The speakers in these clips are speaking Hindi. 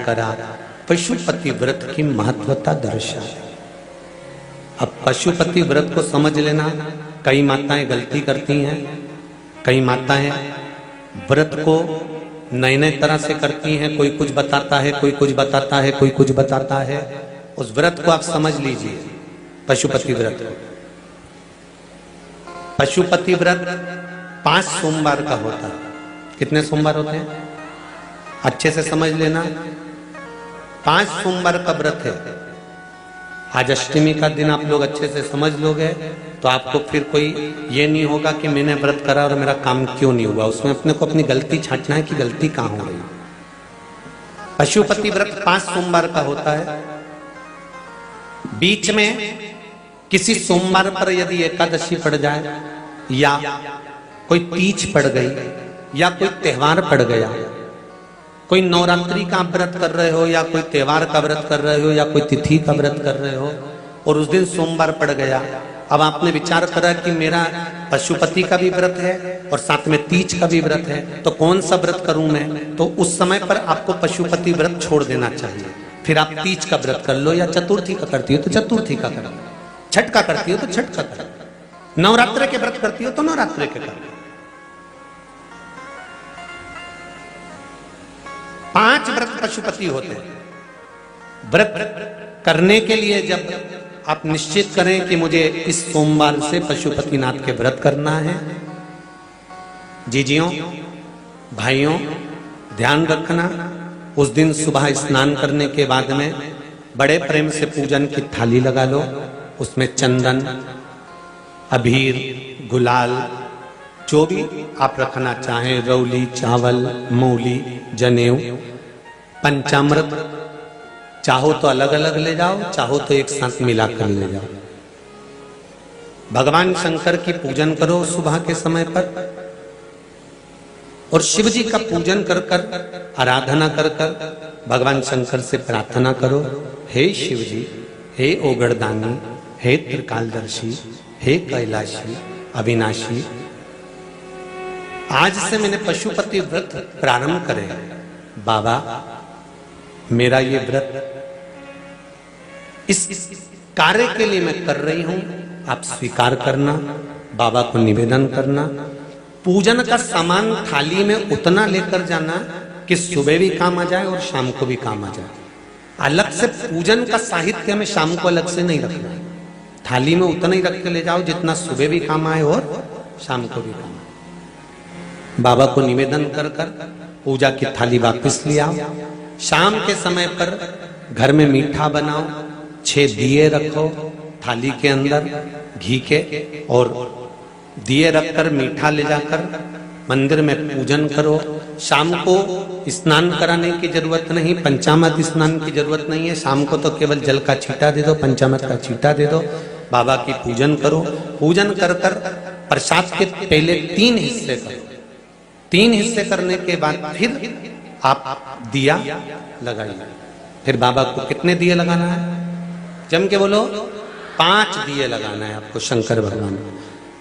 करा, पशुपति व्रत की महत्वता दर्शाए। अब पशुपति व्रत को समझ लेना। कई माताएं गलती करती हैं, कई माताएं व्रत को नए नए तरह से करती हैं। कोई कुछ बताता है, कोई कुछ बताता है, कोई कुछ बताता है। उस व्रत को आप समझ लीजिए, पशुपति व्रत। पशुपति व्रत 5 सोमवार का होता है। कितने सोमवार होते हैं? अच्छे से समझ लेना। 5 सोमवार का व्रत है। आज अष्टमी का दिन आप लोग अच्छे से समझ लोगे तो आपको फिर कोई ये नहीं होगा कि मैंने व्रत करा और मेरा काम क्यों नहीं हुआ। उसमें अपने को अपनी गलती छांटना है कि गलती कहां हो रही। पशुपति व्रत 5 सोमवार का होता है। बीच में किसी सोमवार पर यदि एकादशी पड़ जाए या कोई तीज पड़ गई या कोई त्योहार पड़ गया, कोई नवरात्रि का व्रत कर रहे हो या कोई त्योहार का व्रत कर रहे हो या कोई तिथि का व्रत कर रहे हो और उस दिन सोमवार पड़ गया, अब आपने विचार करा कि मेरा पशुपति का भी व्रत है और साथ में तीज का भी व्रत है, तो कौन सा व्रत करूं मैं? तो उस समय पर आपको पशुपति व्रत छोड़ देना चाहिए। फिर आप तीज का व्रत कर लो, या चतुर्थी का करती हो तो चतुर्थी का कर लो, छठ का करती हो तो छठ का कर लो, नवरात्र के व्रत करती हो तो नवरात्र के कर लो। 5 व्रत पशुपति होते हैं। व्रत करने के लिए जब आप निश्चित करें कि मुझे इस सोमवार से पशुपतिनाथ के व्रत करना है, जीजियों भाइयों ध्यान रखना, उस दिन सुबह स्नान करने के बाद में बड़े प्रेम से पूजन की थाली लगा लो। उसमें चंदन, अबीर, गुलाल, जो भी आप रखना चाहें, रौली, चावल, मौली, जनेऊ, पंचामृत, चाहो तो अलग अलग ले जाओ, चाहो तो एक साथ मिलाकर ले जाओ। भगवान शंकर की पूजन करो सुबह के समय पर और शिव जी का पूजन कर कर, आराधना कर कर भगवान शंकर से प्रार्थना करो, हे शिव जी, हे ओगड़दानी, हे त्रिकालदर्शी, हे कैलाशी, अविनाशी, आज से मैंने पशुपति व्रत प्रारंभ करे। बाबा मेरा ये व्रत इस कार्य के लिए मैं कर रही हूं, आप स्वीकार करना। बाबा को निवेदन करना। पूजन का सामान थाली में उतना लेकर जाना कि सुबह भी काम आ जाए और शाम को भी काम आ जाए। अलग से पूजन का साहित्य में शाम को अलग से नहीं रखना। थाली में उतना ही रख के ले जाओ जितना सुबह भी काम आए और शाम को भी काम आए। बाबा को निवेदन कर कर पूजा की थाली वापस ले आओ। शाम के समय पर घर में मीठा बनाओ, 6 दिए रखो थाली के अंदर घी के, और दिए रखकर मीठा ले जाकर मंदिर में पूजन करो। शाम को स्नान कराने की जरूरत नहीं, पंचामृत स्नान की जरूरत नहीं है। शाम को तो केवल जल का छींटा दे दो, पंचामृत का छींटा दे दो, बाबा की पूजन करो। पूजन कर कर प्रसाद के पहले 3 हिस्से करो। 3 हिस्से करने के बाद फिर आप दिया लगाइए। फिर बाबा को कितने दिए लगाना है? जम के बोलो, 5 दिए लगाना है आपको शंकर भगवान को।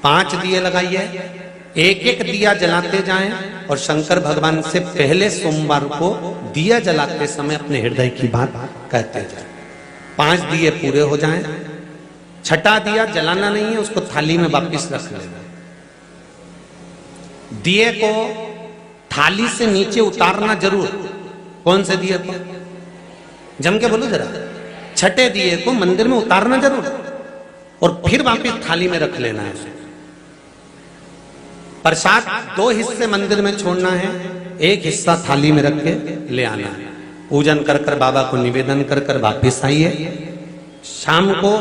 5 दिए लगाइए, एक एक दिया जलाते जाएं और शंकर भगवान से पहले सोमवार को दिया जलाते समय अपने हृदय की बात कहते जाएं। 5 दिए पूरे हो जाएं। छठा दिया जलाना नहीं है, उसको थाली में वापस रख लेना। दिए को थाली से नीचे उतारना जरूर। कौन से दिए को? जम के बोलो जरा। छठे दिए को मंदिर में उतारना जरूर और फिर वापस थाली में रख लेना है। प्रसाद 2 हिस्से मंदिर में छोड़ना है, एक हिस्सा थाली में रख के ले आना है। पूजन कर कर बाबा को निवेदन कर कर वापिस आइए। शाम को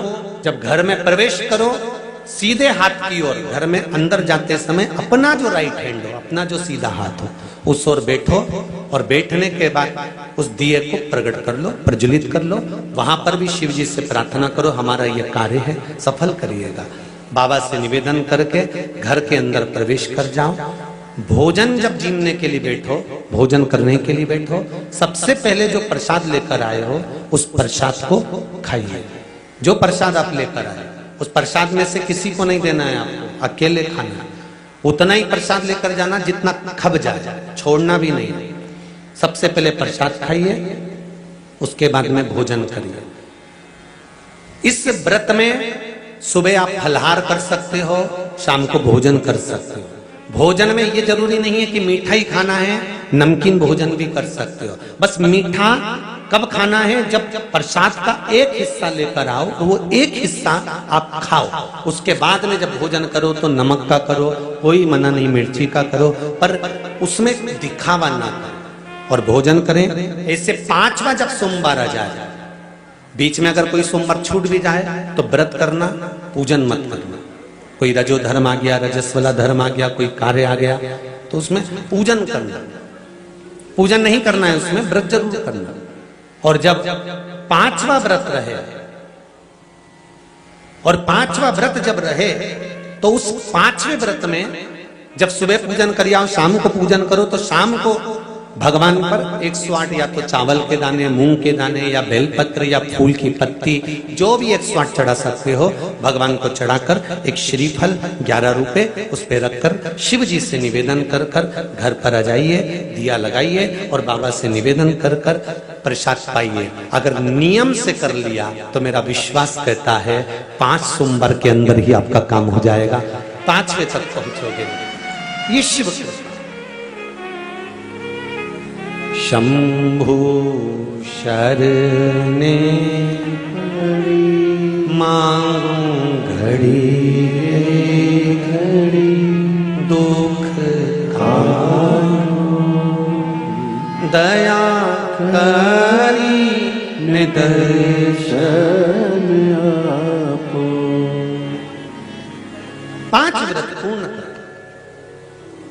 जब घर में प्रवेश करो, सीधे हाथ की ओर घर में अंदर जाते समय अपना जो राइट हैंड हो, अपना जो सीधा हाथ हो, उस ओर बैठो और बैठने के बाद उस दिए को प्रकट कर लो, प्रज्वलित कर लो। वहां पर भी शिव जी से प्रार्थना करो, हमारा यह कार्य है, सफल करिएगा। बाबा से निवेदन करके घर के अंदर प्रवेश कर जाओ। भोजन जब जीने के लिए बैठो, भोजन करने के लिए बैठो, सबसे पहले जो प्रसाद लेकर आए हो उस प्रसाद को खाइए। जो प्रसाद आप लेकर आए उस प्रसाद में से किसी को नहीं देना है, आपको अकेले खाना। उतना ही प्रसाद लेकर जाना जितना खब जाए, छोड़ना भी नहीं। सबसे पहले प्रसाद खाइए, उसके बाद में भोजन करिए। इस व्रत में सुबह आप फलहार कर सकते हो, शाम को भोजन कर सकते हो। भोजन में ये जरूरी नहीं है कि मीठा ही खाना है, नमकीन भोजन भी कर सकते हो। बस मीठा कब खाना है, जब प्रसाद का एक हिस्सा लेकर आओ तो वो एक हिस्सा आप खाओ। उसके बाद में जब भोजन करो तो नमक का करो, कोई मना नहीं, मिर्ची का करो, पर उसमें दिखावा ना करो और भोजन करें। ऐसे 5वां जब सोमवार आ जाए, बीच में अगर कोई सोमवार छूट भी जाए तो व्रत करना, पूजन मत करना। कोई रजो धर्म आ गया, रजस वाला धर्म आ गया, कोई कार्य आ गया तो उसमें पूजन करना, पूजन नहीं करना है, उसमें व्रत जरूर करना। और जब 5वां व्रत रहे और 5वां व्रत जब रहे तो उस 5वें व्रत में जब सुबह पूजन कर आओ, शाम को पूजन करो, तो शाम को भगवान पर 108 या तो चावल के दाने, मूंग के दाने या बेलपत्र या फूल की पत्ती, जो भी 108 चढ़ा सकते हो भगवान को चढ़ाकर एक श्रीफल 11 रुपए उस पे रखकर शिव जी से निवेदन कर कर घर पर आ जाइए, दिया लगाइए और बाबा से निवेदन कर कर प्रसाद पाइए। अगर नियम से कर लिया तो मेरा विश्वास कहता है 5 सोमवार के अंदर ही आपका काम हो जाएगा, 5वें तक पहुंचोगे। ये शिव कृपा। शंभु शरणे मांगू घड़ी घड़ी दुख दया करी निदर्शन आपो। 5 व्रत पूर्ण कर,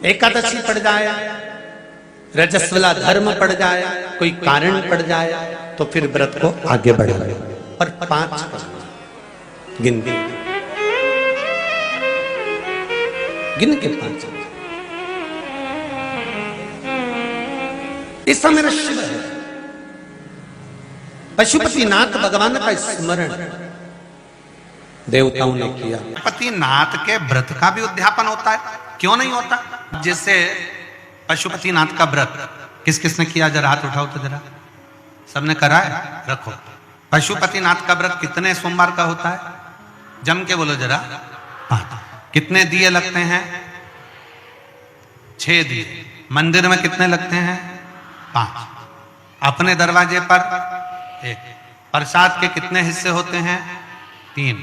एकादशी पड़ जाए, रजस्वला धर्म पड़ जाए, कोई कारण पड़ जाए तो फिर व्रत को आगे बढ़ाए। पर 5 गिन के 5। ऐसा मेरा शिव है। पशुपतिनाथ भगवान का स्मरण देवताओं ने किया। पशुपतिनाथ के व्रत का भी उद्यापन होता है, क्यों नहीं होता? जैसे पशुपतिनाथ का व्रत किस किसने किया, जरा हाथ उठाओ तो जरा। सबने करा है? रखो। पशुपतिनाथ का व्रत कितने सोमवार का होता है? जम के बोलो जरा। 5। कितने दिए लगते हैं? 6 दिए। मंदिर में कितने लगते हैं? 5। अपने दरवाजे पर 1। प्रसाद के कितने हिस्से होते हैं? 3।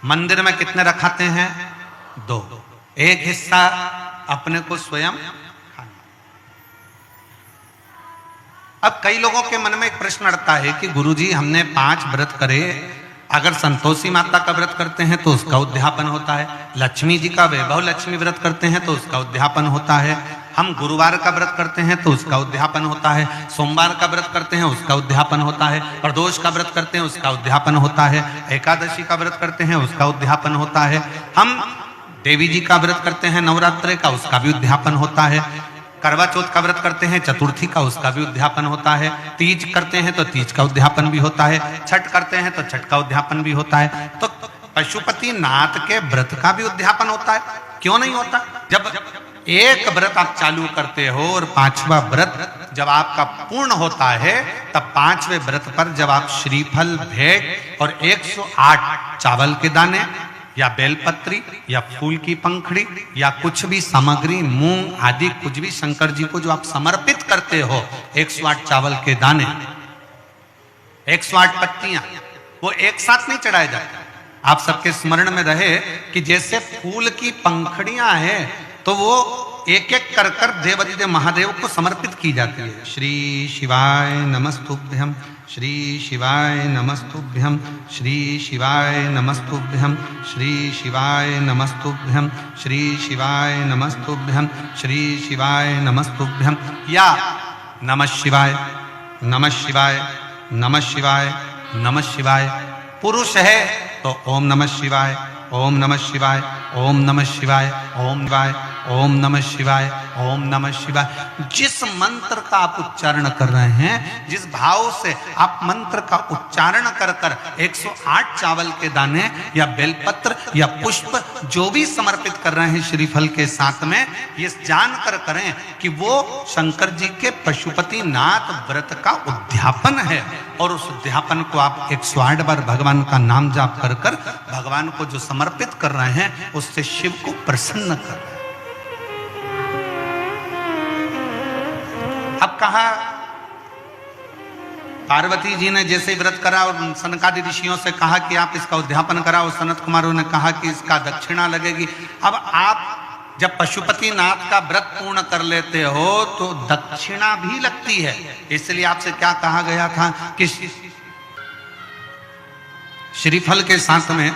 मंदिर में कितने रखाते हैं? 2। एक हिस्सा अपने को स्वयं। अब कई लोगों के मन में एक प्रश्न अड़ता है कि गुरुजी हमने 5 व्रत करे, अगर संतोषी माता का व्रत करते हैं तो उसका उद्यापन होता है, लक्ष्मी जी का वैभव लक्ष्मी व्रत करते हैं तो उसका उद्यापन होता है, हम गुरुवार का व्रत करते हैं तो उसका उद्यापन होता है, सोमवार का व्रत करते हैं उसका उद्यापन होता है, प्रदोष का व्रत करते हैं उसका उद्यापन होता है, एकादशी का व्रत करते हैं उसका उद्यापन होता है, हम देवी जी का व्रत करते हैं नवरात्रे का, उसका भी उद्यापन होता है, करवा चौथ का व्रत करते हैं चतुर्थी का, उसका भी उद्यापन होता है, तीज करते हैं तो तीज का उद्यापन भी होता है, छठ करते हैं तो छठ का उद्यापन भी होता है। तो पशुपतिनाथ के व्रत का भी उद्यापन होता है, क्यों नहीं होता? जब एक व्रत आप चालू करते हो और 5वां व्रत जब आपका पूर्ण होता है, तब 5वें व्रत पर जब आप श्रीफल, भेंट और 108 चावल के दाने या बेलपत्री या फूल की पंखड़ी या कुछ भी सामग्री, मूंग आदि कुछ भी शंकर जी को जो आप समर्पित करते हो, 108 चावल के दाने, 108 पत्तियां, वो एक साथ नहीं चढ़ाए जाते। आप सबके स्मरण में रहे कि जैसे फूल की पंखड़ियां हैं तो वो एक एक कर कर देवाधिदेव महादेव को समर्पित की जाती है। श्री शिवाय नमस्तुभ्यम, श्री शिवाय नमस्तुभ्यम, श्री शिवाय नमस्तुभ्यम, श्री शिवाय नमस्तुभ्यम, श्री शिवाय नमस्तुभ्यम, श्री शिवाय नमस्तुभ्यम, या नमः शिवाय, नमः शिवाय, नमः शिवाय, नमः शिवाय। पुरुष है तो ओम नमः शिवाय, ओम नमः शिवाय, ओम नमः शिवाय, ओम शिवाय, ओम नमः शिवाय, ओम नमः शिवाय। जिस मंत्र का आप उच्चारण कर रहे हैं, जिस भाव से आप मंत्र का उच्चारण कर कर 108 चावल के दाने या बेलपत्र या पुष्प जो भी समर्पित कर रहे हैं श्रीफल के साथ में, ये जानकर करें कि वो शंकर जी के पशुपति नाथ व्रत का उद्यापन है। और उस उद्यापन को आप 108 बार भगवान का नाम जाप कर कर भगवान को जो समर्पित कर रहे हैं, उससे शिव को प्रसन्न कर रहे हैं। अब कहा पार्वती जी ने जैसे व्रत करा और सनकादि ऋषियों से कहा कि आप इसका उद्यापन कराओ, सनत कुमारों ने कहा कि इसका दक्षिणा लगेगी। अब आप जब पशुपति नाथ का व्रत पूर्ण कर लेते हो तो दक्षिणा भी लगती है। इसलिए आपसे क्या कहा गया था कि श्रीफल के साथ में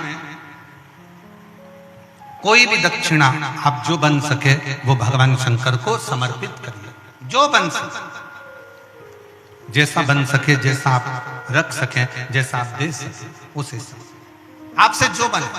कोई भी दक्षिणा आप जो बन सके वो भगवान शंकर को समर्पित करिए, जो बन सके, जैसा बन सके, जैसा आप रख सके, जैसा आप दे सके, उसे आपसे जो बने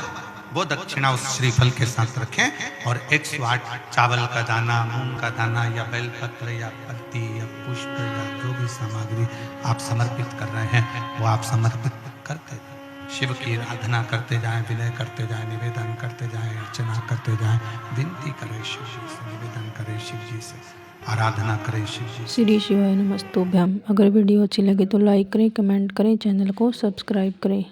वो दक्षिणा उस श्रीफल के साथ रखें। और 108 चावल का दाना, मूंग का दाना या बेलपत्र या पत्ती या पुष्प या जो भी सामग्री आप समर्पित कर रहे हैं वो आप समर्पित करते जाएं, शिव की आराधना करते जाएं, विनय करते जाएं, निवेदन करते जाएं, अर्चना करते जाएं, विनती करें शिव जी से, निवेदन करें शिव जी से, आराधना करें शिव जी से। श्री शिवाय नमस्तुभ्यम। अगर वीडियो अच्छी लगे तो लाइक करें, कमेंट करें, चैनल को सब्सक्राइब करें।